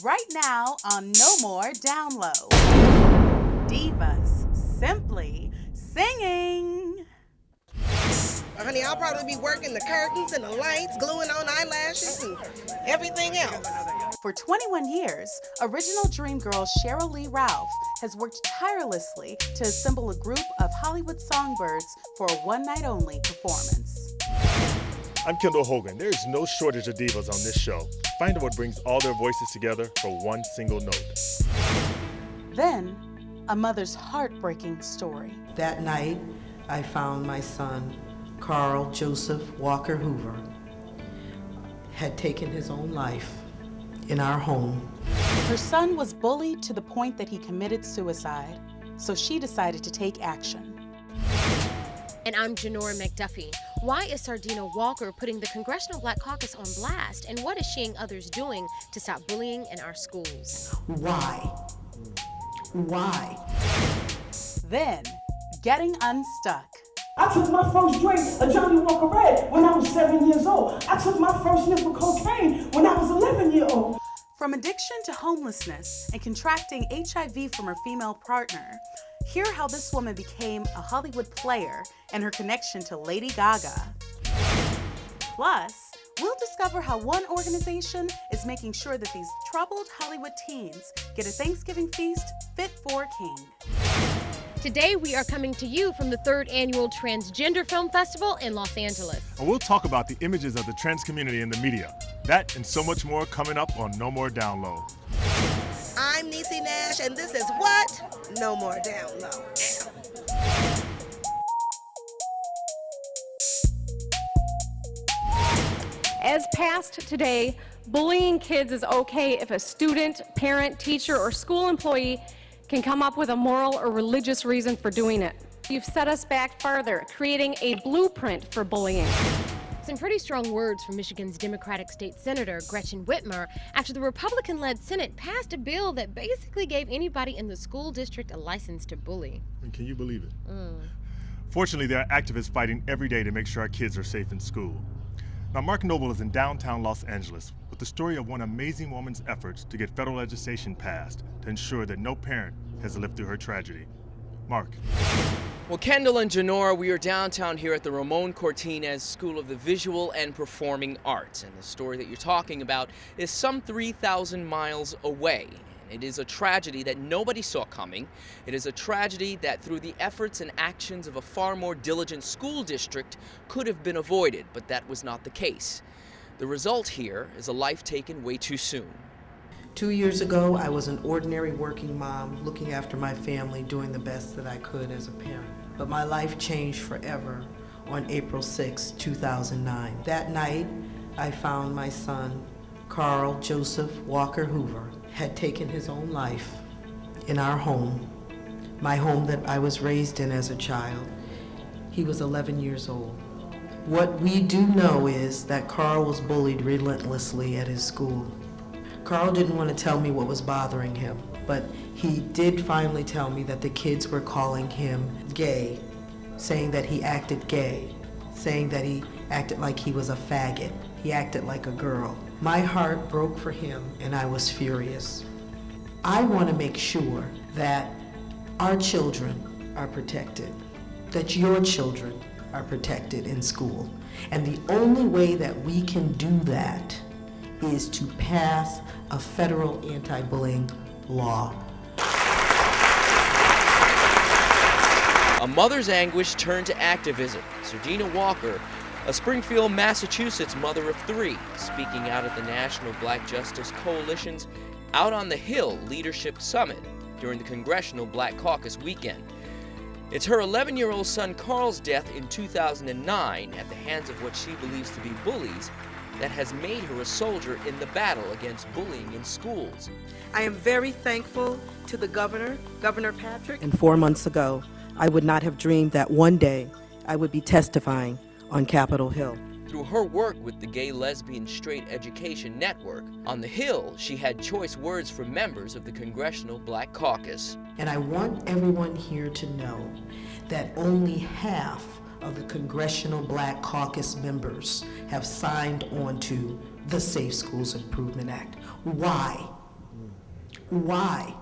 right now on No More Down Low. Divas Simply Singing. Honey, I'll probably be working the curtains and the lights, gluing on eyelashes and everything else. For 21 years, original dream girl Sheryl Lee Ralph has worked tirelessly to assemble a group of Hollywood songbirds for a one-night-only performance. I'm Kendell Hogan. There's no shortage of divas on this show. Find out what brings all their voices together for one single note. Then, a mother's heartbreaking story. That night, I found my son, Carl Joseph Walker Hoover, had taken his own life in our home. Her son was bullied to the point that he committed suicide, so she decided to take action. And I'm Janora McDuffie. Why is Sirdeaner Walker putting the Congressional Black Caucus on blast? And what is she and others doing to stop bullying in our schools? Why? Why? Then, getting unstuck. I took my first drink of Johnny Walker Red when I was 7 years old. I took my first sniff of cocaine when I was 11-year-old. From addiction to homelessness and contracting HIV from her female partner, hear how this woman became a Hollywood player and her connection to Lady Gaga. Plus, we'll discover how one organization is making sure that these troubled Hollywood teens get a Thanksgiving feast fit for a king. Today, we are coming to you from the 3rd Annual Transgender Film Festival in Los Angeles. And we'll talk about the images of the trans community in the media. That and so much more coming up on No More Down Low. I'm Niecy Nash, and this is what? No More Down Low. As passed today, bullying kids is okay if a student, parent, teacher, or school employee can come up with a moral or religious reason for doing it. You've set us back farther, creating a blueprint for bullying. Some pretty strong words from Michigan's Democratic State Senator Gretchen Whitmer after the Republican-led Senate passed a bill that basically gave anybody in the school district a license to bully. And can you believe it? Fortunately, there are activists fighting every day to make sure our kids are safe in school. Now, Mark Noble is in downtown Los Angeles with the story of one amazing woman's efforts to get federal legislation passed to ensure that no parent has to live through her tragedy. Mark. Well, Kendell and Janora, we are downtown here at the Ramon Cortinez School of the Visual and Performing Arts, and the story that you're talking about is some 3,000 miles away. It is a tragedy that nobody saw coming. It is a tragedy that through the efforts and actions of a far more diligent school district could have been avoided, but that was not the case. The result here is a life taken way too soon. 2 years ago, I was an ordinary working mom looking after my family, doing the best that I could as a parent. But my life changed forever on April 6, 2009. That night, I found my son, Carl Joseph Walker Hoover, had taken his own life in our home, my home that I was raised in as a child. He was 11 years old. What we do know is that Carl was bullied relentlessly at his school. Carl didn't want to tell me what was bothering him, but he did finally tell me that the kids were calling him gay, saying that he acted gay, saying that he acted like he was a faggot. He acted like a girl. My heart broke for him, and I was furious. I want to make sure that our children are protected, that your children are protected in school. And the only way that we can do that is to pass a federal anti-bullying law. A mother's anguish turned to activism. Sirdeaner Walker, a Springfield, Massachusetts mother of 3, speaking out at the National Black Justice Coalition's Out on the Hill Leadership Summit during the Congressional Black Caucus weekend. It's her 11-year-old son Carl's death in 2009 at the hands of what she believes to be bullies that has made her a soldier in the battle against bullying in schools. I am very thankful to the governor, Governor Patrick. And 4 months ago, I would not have dreamed that one day I would be testifying on Capitol Hill. Through her work with the Gay, Lesbian, Straight Education Network, on the Hill, she had choice words for members of the Congressional Black Caucus. And I want everyone here to know that only half of the Congressional Black Caucus members have signed on to the Safe Schools Improvement Act. Why? Why?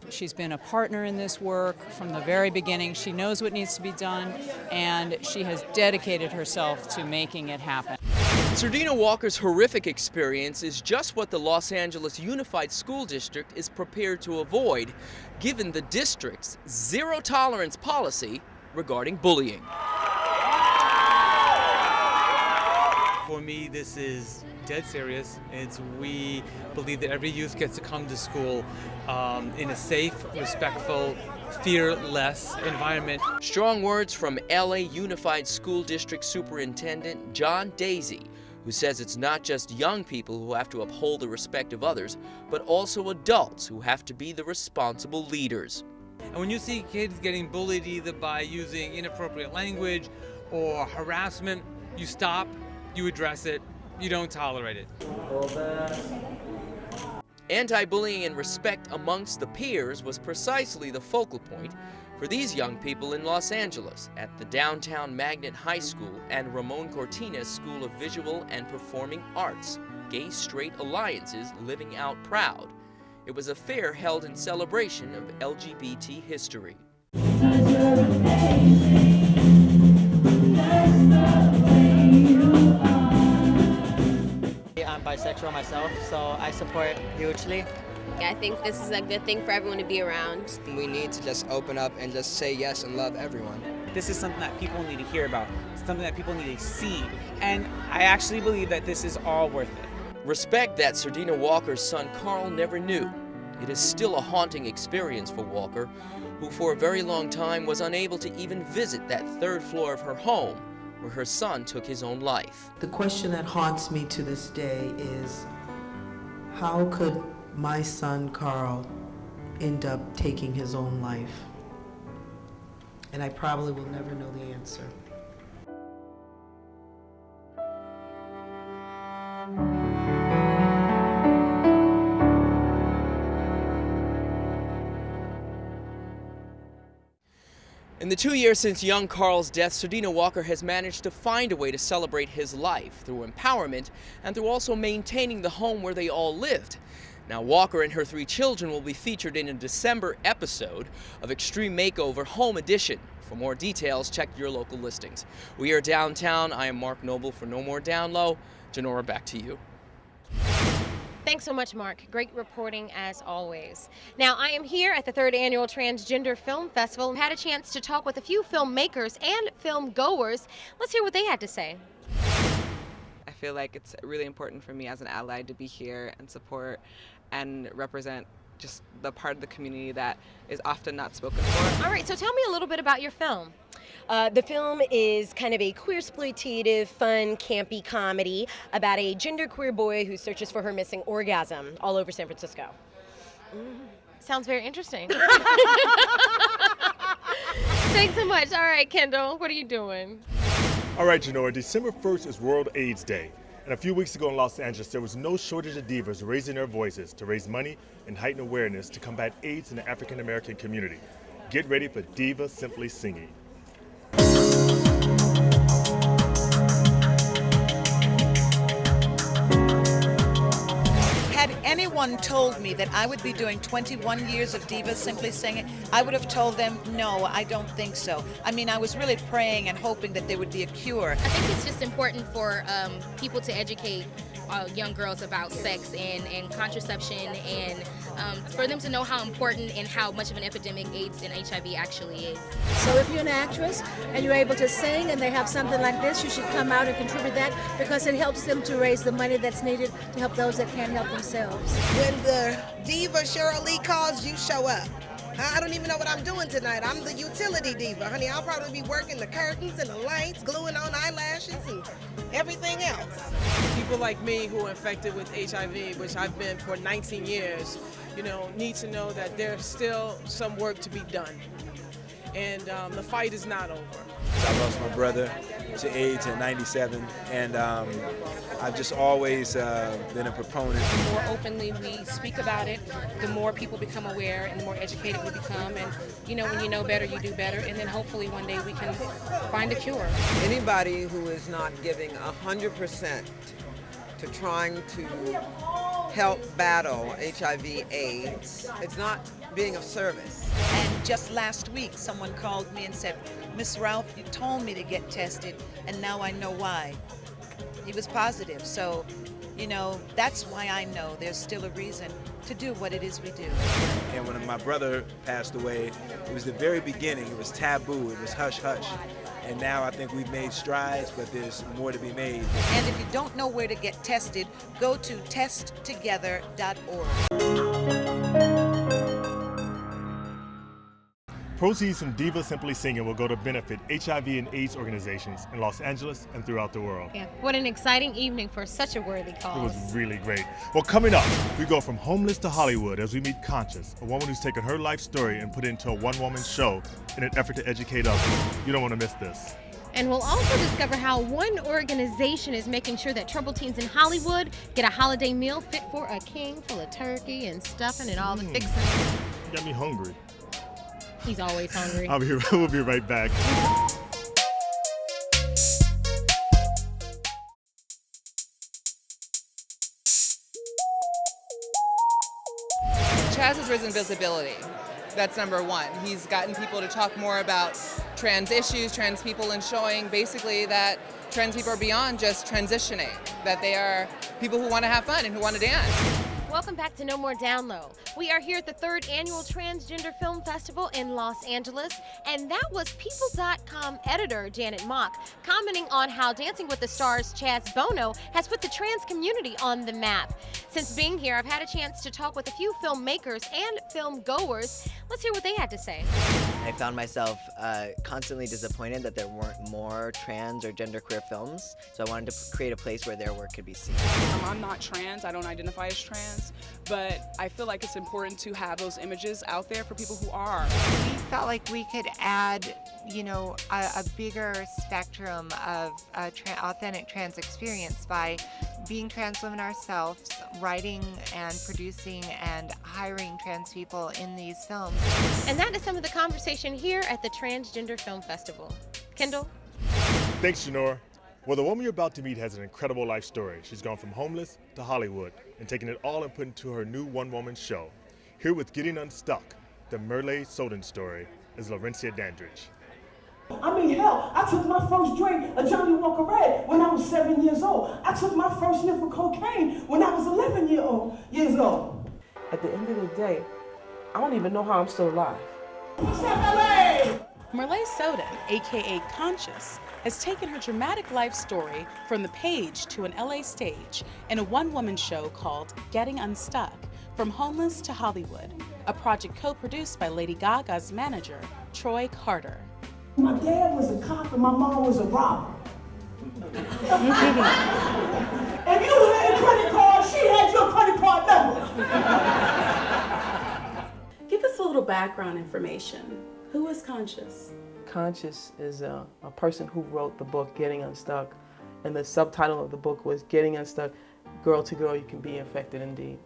She's been a partner in this work from the very beginning. She knows what needs to be done, and she has dedicated herself to making it happen. Sirdeaner Walker's horrific experience is just what the Los Angeles Unified School District is prepared to avoid, given the district's zero-tolerance policy regarding bullying. For me, this is dead serious. We believe that every youth gets to come to school in a safe, respectful, fearless environment. Strong words from LA Unified School District Superintendent John Daisy, who says it's not just young people who have to uphold the respect of others, but also adults who have to be the responsible leaders. And when you see kids getting bullied either by using inappropriate language or harassment, you stop, you address it, you don't tolerate it. Anti-bullying and respect amongst the peers was precisely the focal point for these young people in Los Angeles at the downtown Magnet High School and Ramon Cortines School of Visual and Performing Arts, Gay-Straight Alliances Living Out Proud. It was a fair held in celebration of LGBT history. I'm bisexual myself, so I support hugely. I think this is a good thing for everyone to be around. We need to just open up and just say yes and love everyone. This is something that people need to hear about, something that people need to see, and I actually believe that this is all worth it. Respect that Sirdeaner Walker's son Carl never knew. It is still a haunting experience for Walker, who for a very long time was unable to even visit that third floor of her home where her son took his own life. The question that haunts me to this day is, how could my son Carl end up taking his own life? And I probably will never know the answer. In the 2 years since young Carl's death, Sirdeaner Walker has managed to find a way to celebrate his life through empowerment and through also maintaining the home where they all lived. Now, Walker and her 3 children will be featured in a December episode of Extreme Makeover Home Edition. For more details, check your local listings. We are downtown. I am Mark Noble for No More Down Low. Janora, back to you. Thanks so much, Mark. Great reporting as always. Now, I am here at the 3rd Annual Transgender Film Festival and had a chance to talk with a few filmmakers and film goers. Let's hear what they had to say. I feel like it's really important for me as an ally to be here and support and represent just the part of the community that is often not spoken for. All right, so tell me a little bit about your film. The film is kind of a queer-exploitative, fun, campy comedy about a genderqueer boy who searches for her missing orgasm all over San Francisco. Sounds very interesting. Thanks so much. All right, Kendell, what are you doing? All right, Janora, December 1st is World AIDS Day. And a few weeks ago in Los Angeles, there was no shortage of divas raising their voices to raise money and heighten awareness to combat AIDS in the African American community. Get ready for Divas Simply Singing. Had anyone told me that I would be doing 21 years of Divas Simply Singing, I would have told them, no, I don't think so. I mean, I was really praying and hoping that there would be a cure. I think it's just important for people to educate young girls about sex and contraception, and for them to know how important and how much of an epidemic AIDS and HIV actually is. So if you're an actress and you're able to sing and they have something like this, you should come out and contribute that, because it helps them to raise the money that's needed to help those that can't help themselves. When the diva Sheryl Lee calls, you show up. I don't even know what I'm doing tonight. I'm the utility diva, honey. I'll probably be working the curtains and the lights, gluing on eyelashes and everything else. People like me who are infected with HIV, which I've been for 19 years, need to know that there's still some work to be done. And the fight is not over. I lost my brother to AIDS in '97, and I've just always been a proponent. The more openly we speak about it, the more people become aware and the more educated we become. And when you know better, you do better. And then hopefully one day we can find a cure. Anybody who is not giving 100% to trying to help battle HIV/AIDS. It's not being of service. And just last week, someone called me and said, Miss Ralph, you told me to get tested, and now I know why. He was positive, so, you know, that's why I know there's still a reason to do what it is we do. And when my brother passed away, it was the very beginning. It was taboo. It was hush hush. And now I think we've made strides, but there's more to be made. And if you don't know where to get tested, go to testtogether.org. Proceeds from Divas Simply Singing will go to benefit HIV and AIDS organizations in Los Angeles and throughout the world. Yeah, what an exciting evening for such a worthy It cause. was really great. Well, coming up, we go from homeless to Hollywood as we meet Conscious, a woman who's taken her life story and put it into a one-woman show in an effort to educate others. You don't want to miss this. And we'll also discover how one organization is making sure that troubled teens in Hollywood get a holiday meal fit for a king, full of turkey and stuffing and all the fixings. You got me hungry. He's always hungry. We'll be right back. Chaz has risen visibility. That's number one. He's gotten people to talk more about trans issues, trans people, and showing basically that trans people are beyond just transitioning, that they are people who want to have fun and who want to dance. Welcome back to No More Down Low. We are here at the 3rd Annual Transgender Film Festival in Los Angeles, and that was People.com editor Janet Mock commenting on how Dancing with the Stars' Chaz Bono has put the trans community on the map. Since being here, I've had a chance to talk with a few filmmakers and film goers. Let's hear what they had to say. I found myself constantly disappointed that there weren't more trans or genderqueer films, so I wanted to create a place where their work could be seen. I'm not trans, I don't identify as trans, but I feel like it's important to have those images out there for people who are. We felt like we could add, you know, a bigger spectrum of authentic trans experience by being trans women ourselves, writing and producing and hiring trans people in these films. And that is some of the conversation here at the Transgender Film Festival. Kendell? Thanks, Janora. Well, the woman you're about to meet has an incredible life story. She's gone from homeless to Hollywood and taken it all and put into her new one-woman show. Here with Getting Unstuck, the Merle Soden story, is Laurencia Dandridge. I mean, hell, I took my first drink of Johnny Walker Red when I was 7 years old. I took my first sniff of cocaine when I was 11 years old. At the end of the day, I don't even know how I'm still alive. What's up, LA? Merle Soden, aka Conscious, has taken her dramatic life story from the page to an LA stage in a one-woman show called Getting Unstuck, From Homeless to Hollywood, a project co-produced by Lady Gaga's manager, Troy Carter. My dad was a cop and my mom was a robber. If you had a credit card, she had your credit card number. Give us a little background information. Who is Conscious? Conscious is a person who wrote the book Getting Unstuck, and the subtitle of the book was Getting Unstuck, Girl to Girl You Can Be Infected Indeed.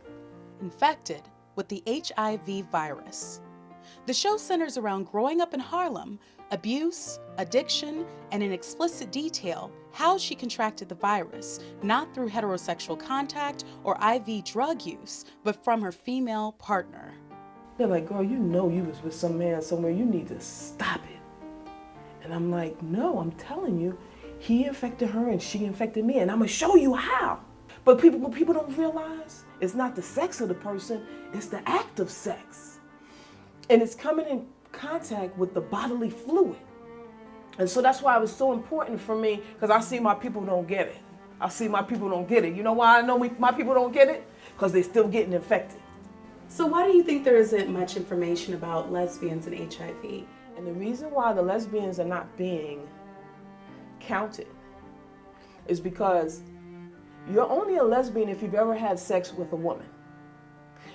Infected with the HIV virus. The show centers around growing up in Harlem, abuse, addiction, and in explicit detail how she contracted the virus, not through heterosexual contact or IV drug use, but from her female partner. They're like, girl, you know you was with some man somewhere, you need to stop it. And I'm like, no, I'm telling you, he infected her and she infected me, and I'm gonna show you how. But what people don't realize, it's not the sex of the person, it's the act of sex. And it's coming in contact with the bodily fluid. And so that's why it was so important for me, because I see my people don't get it. I see my people don't get it. You know why I know my people don't get it? Because they're still getting infected. So why do you think there isn't much information about lesbians and HIV? And the reason why the lesbians are not being counted is because you're only a lesbian if you've ever had sex with a woman.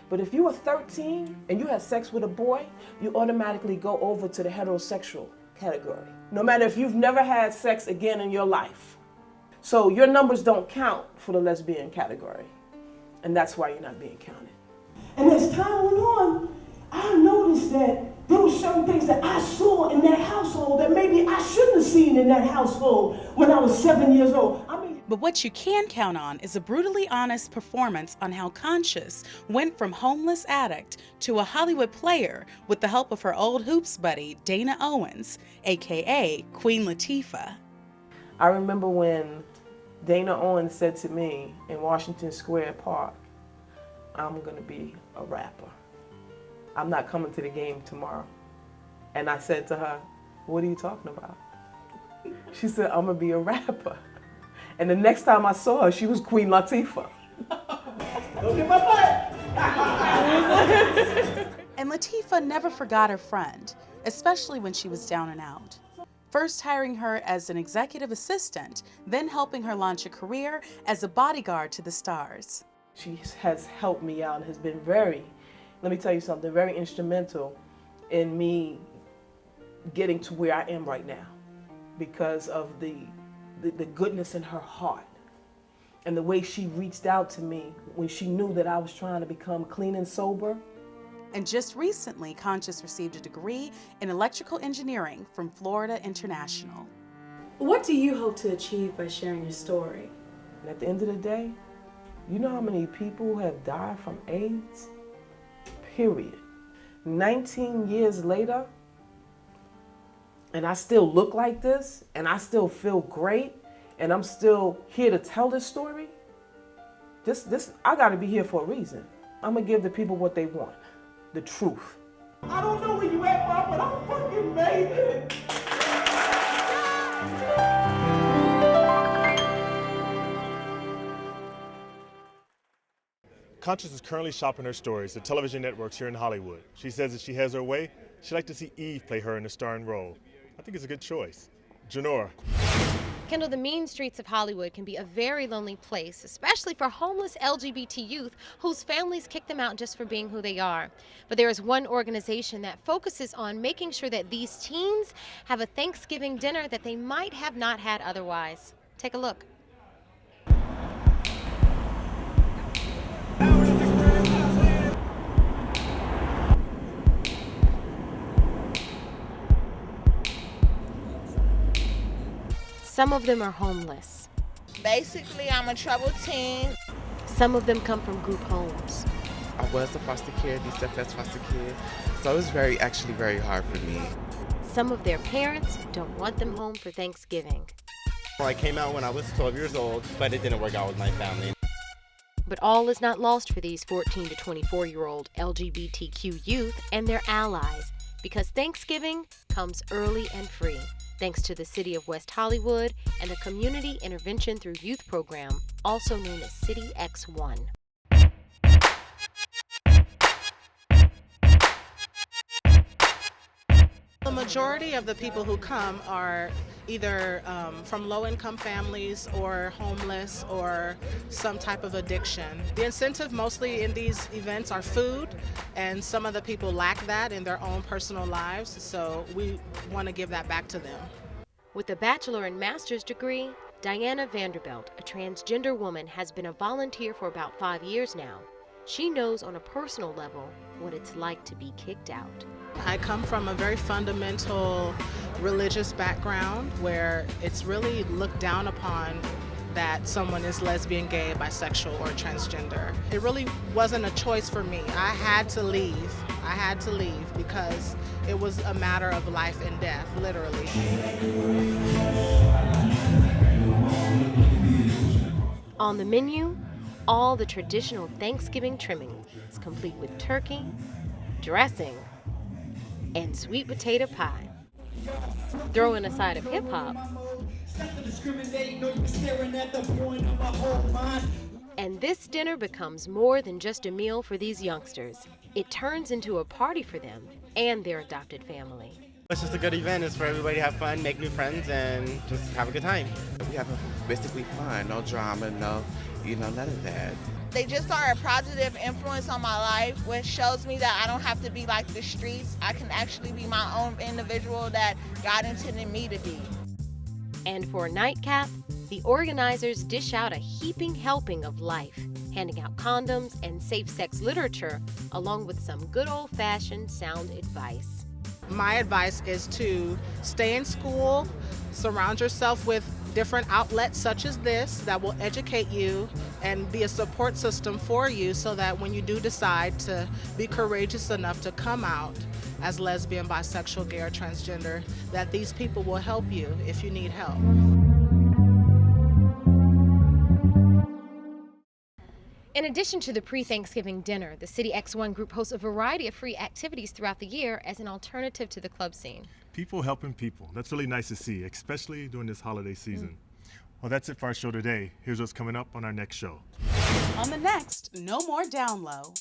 But if you were 13 and you had sex with a boy, you automatically go over to the heterosexual category, no matter if you've never had sex again in your life. So your numbers don't count for the lesbian category, and that's why you're not being counted. And as time went on, I noticed that there were certain things that I saw in that household that maybe I shouldn't have seen in that household when I was 7 years old. I mean, But what you can count on is a brutally honest performance on how Conscious went from homeless addict to a Hollywood player with the help of her old hoops buddy, Dana Owens, aka Queen Latifah. I remember when Dana Owens said to me in Washington Square Park, "I'm gonna be a rapper. I'm not coming to the game tomorrow." And I said to her, "What are you talking about?" She said, "I'm gonna be a rapper." And the next time I saw her, she was Queen Latifah. Don't get my butt. And Latifah never forgot her friend, especially when she was down and out. First hiring her as an executive assistant, then helping her launch a career as a bodyguard to the stars. She has helped me out and has been very, let me tell you something, very instrumental in me getting to where I am right now because of the goodness in her heart and the way she reached out to me when she knew that I was trying to become clean and sober. And just recently, Conscious received a degree in electrical engineering from Florida International. What do you hope to achieve by sharing your story? And at the end of the day, you know how many people have died from AIDS? Period. 19 years later, and I still look like this, and I still feel great, and I'm still here to tell this story. I gotta be here for a reason. I'm gonna give the people what they want, the truth. I don't know where you at, Bob, but I fucking made it. Conscious is currently shopping her stories at television networks here in Hollywood. She says if she has her way, she'd like to see Eve play her in a starring role. I think it's a good choice. Janora. Kendell, the mean streets of Hollywood can be a very lonely place, especially for homeless LGBT youth whose families kick them out just for being who they are. But there is one organization that focuses on making sure that these teens have a Thanksgiving dinner that they might have not had otherwise. Take a look. Some of them are homeless. Basically, I'm a troubled teen. Some of them come from group homes. I was a foster kid, the stepdad's foster kid, so it was actually very hard for me. Some of their parents don't want them home for Thanksgiving. I came out when I was 12 years old, but it didn't work out with my family. But all is not lost for these 14 to 24-year-old LGBTQ youth and their allies, because Thanksgiving comes early and free, thanks to the City of West Hollywood and the Community Intervention Through Youth program, also known as City X1. The majority of the people who come are either from low-income families or homeless or some type of addiction. The incentive mostly in these events are food, and some of the people lack that in their own personal lives, so we want to give that back to them. With a bachelor and master's degree, Diana Vanderbilt, a transgender woman, has been a volunteer for about 5 years now. She knows on a personal level what it's like to be kicked out. I come from a very fundamental religious background where it's really looked down upon that someone is lesbian, gay, bisexual, or transgender. It really wasn't a choice for me. I had to leave. I had to leave because it was a matter of life and death, literally. On the menu, all the traditional Thanksgiving trimmings, complete with turkey, dressing, and sweet potato pie. Throw in a side of hip-hop, and this dinner becomes more than just a meal for these youngsters. It turns into a party for them and their adopted family. It's just a good event. It's for everybody to have fun, make new friends, and just have a good time. We have basically fun, no drama, no, none of that. They just are a positive influence on my life, which shows me that I don't have to be like the streets. I can actually be my own individual that God intended me to be. And for a nightcap, the organizers dish out a heaping helping of life, handing out condoms and safe-sex literature, along with some good old-fashioned sound advice. My advice is to stay in school, surround yourself with different outlets such as this that will educate you and be a support system for you so that when you do decide to be courageous enough to come out as lesbian, bisexual, gay, or transgender, that these people will help you if you need help. In addition to the pre-Thanksgiving dinner, the City X1 group hosts a variety of free activities throughout the year as an alternative to the club scene. People helping people. That's really nice to see, especially during this holiday season. Well, that's it for our show today. Here's what's coming up on our next show. On the next No More Down Low,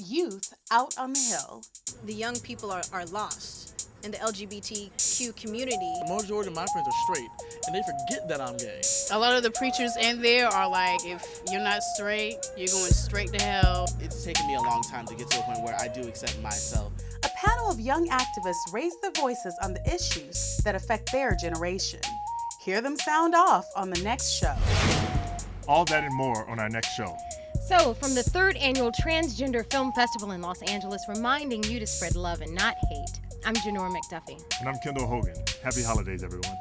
youth out on the hill. The young people are lost in the LGBTQ community. The majority of my friends are straight, and they forget that I'm gay. A lot of the preachers in there are like, if you're not straight, you're going straight to hell. It's taken me a long time to get to a point where I do accept myself. A panel of young activists raise their voices on the issues that affect their generation. Hear them sound off on the next show. All that and more on our next show. So, from the 3rd Annual Transgender Film Festival in Los Angeles, reminding you to spread love and not hate, I'm Janora McDuffie. And I'm Kendell Hogan. Happy holidays, everyone.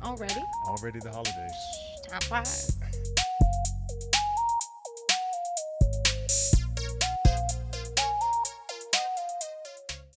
Already? Already the holidays. Time flies.